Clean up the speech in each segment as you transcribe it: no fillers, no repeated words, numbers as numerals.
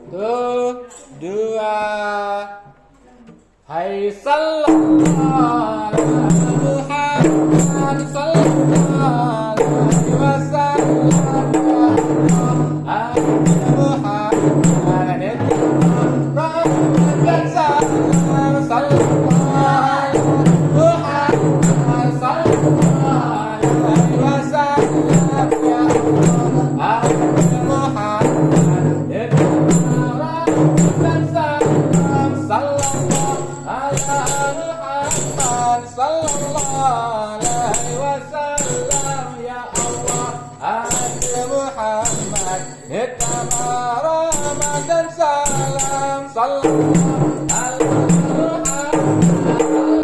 Satu, dua. Hai sallallahu Muhammad sallallahu alaihi wasallam. Hai Muhammad Ramadan salam sallallahu Muhammad sallallahu alaihi wasallam ya Allah. Hai Muhammad Ramadan salam sallallahu sallallahu alaihi wasallam ya Allah. Hai Muhammad Ramadan salam sallallahu alaihi wasallam ya Allah.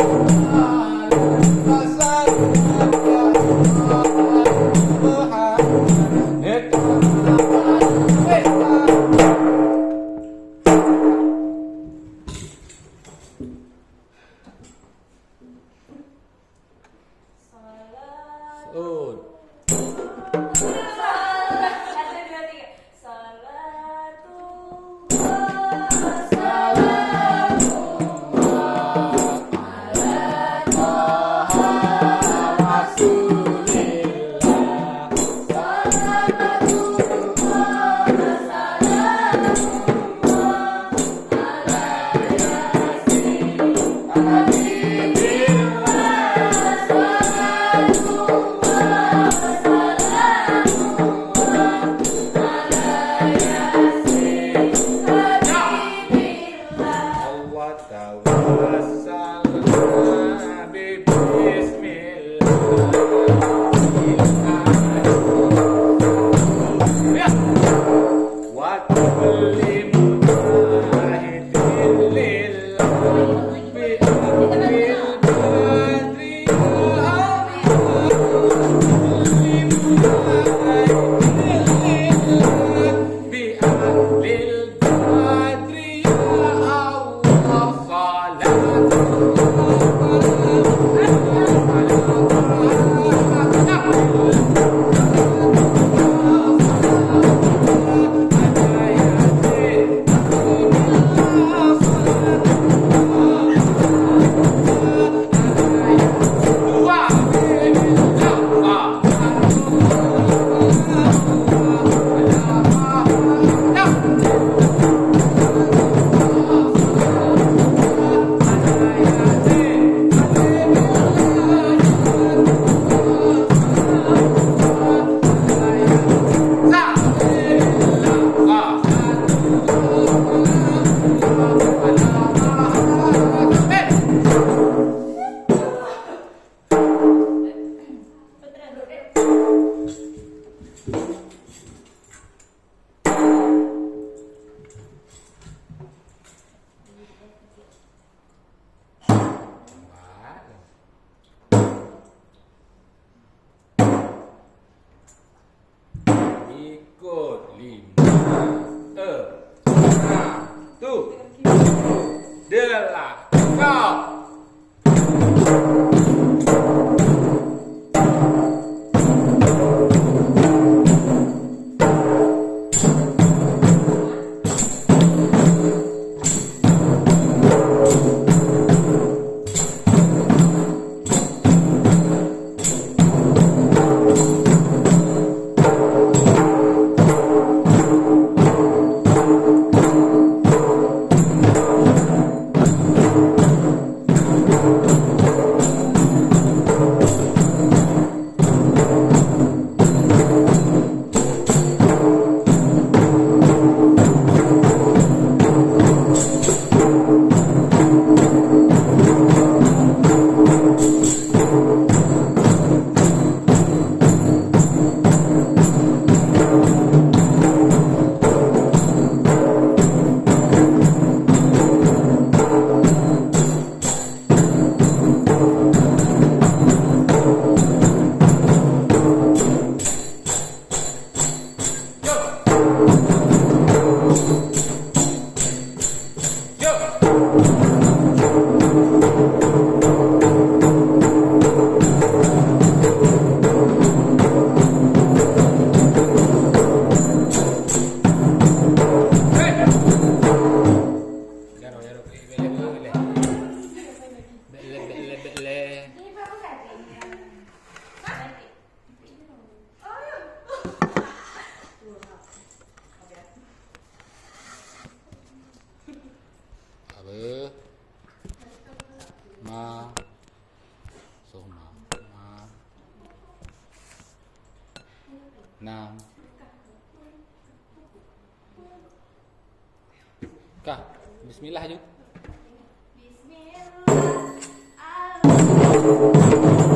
Kah, bismillah Jud.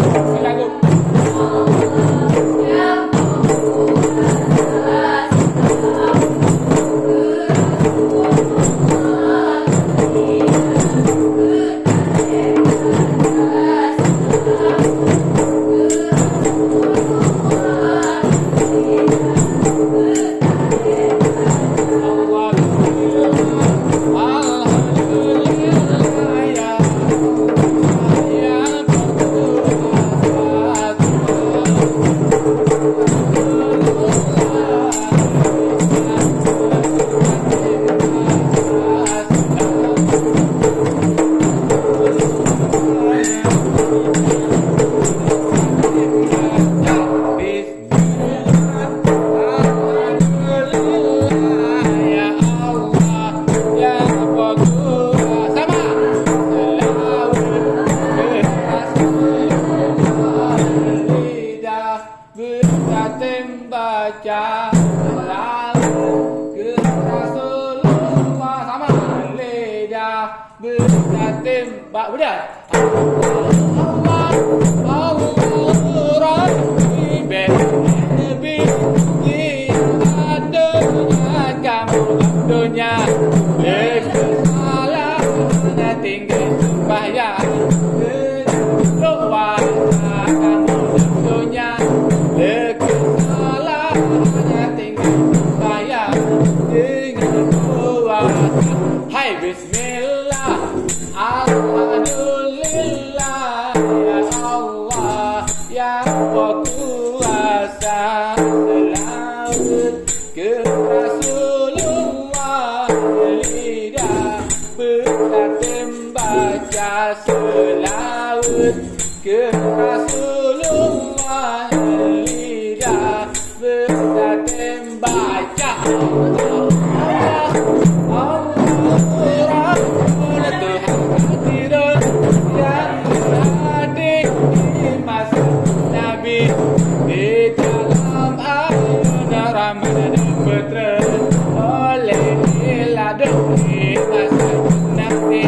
Bismillah Jud. Baca lalu ke Rasulullah sama lidah berkatim bak benar Allah Allah Rabbi Nabi di dunia kamu dunia kesalahan tinggal sembahyang doa kamu dunia Hai bismillah alhamdulillah ya Allah ya kuasa selawat ke Rasulullah lidah berkatim baca selawat ke Rasulullah lidah berkatim baca di dalam ayun Ramadan bertren oleh ladang kita nanti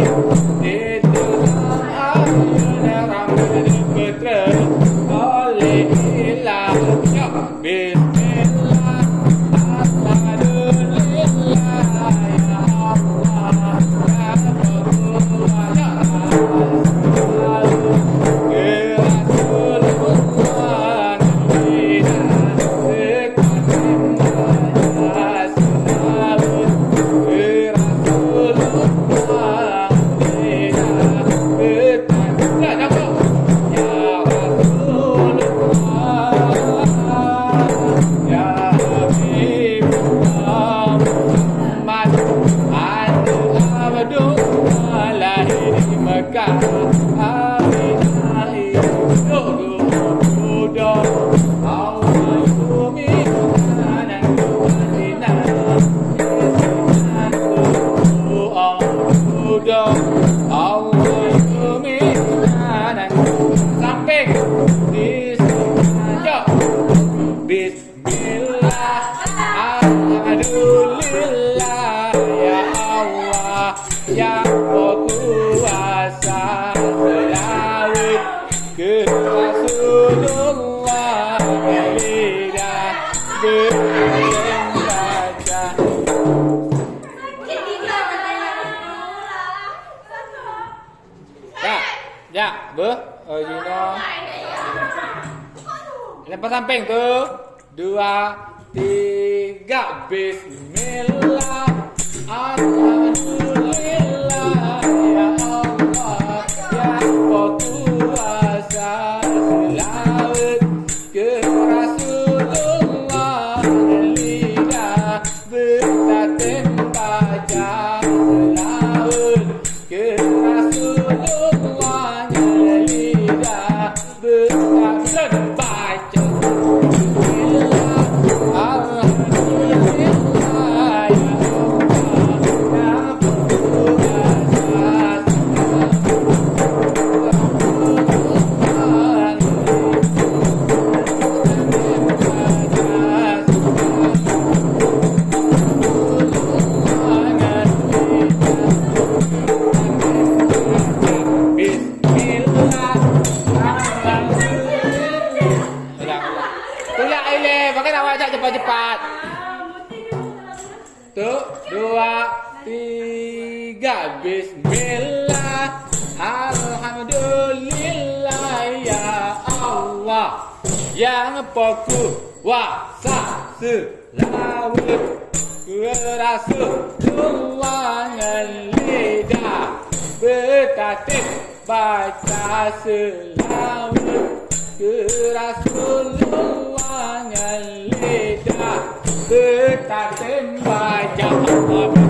di dalam ayun Ramadan bertren oleh ladang bismillah alhamdulillah ya Allah ya Allah ya samping di saja bismillah alhamdulillah ya Allah ya kuasa selawat ke Rasulullah lidah berkatim baca ya bu Gino lepas samping tuh 2, 3 bismillah alhamdulillah ya Allah ya kuasa selawat ke Rasulullah lidah berkatim baca selawat ke Rasulullah lidah berkatim baca alhamdulillah ya dua, tiga. Bismillah, alhamdulillah ya Allah, yang berkuasa selawat Rasulullah lidah bertatib baca selawat Rasulullah lidah bertatib baca Allah.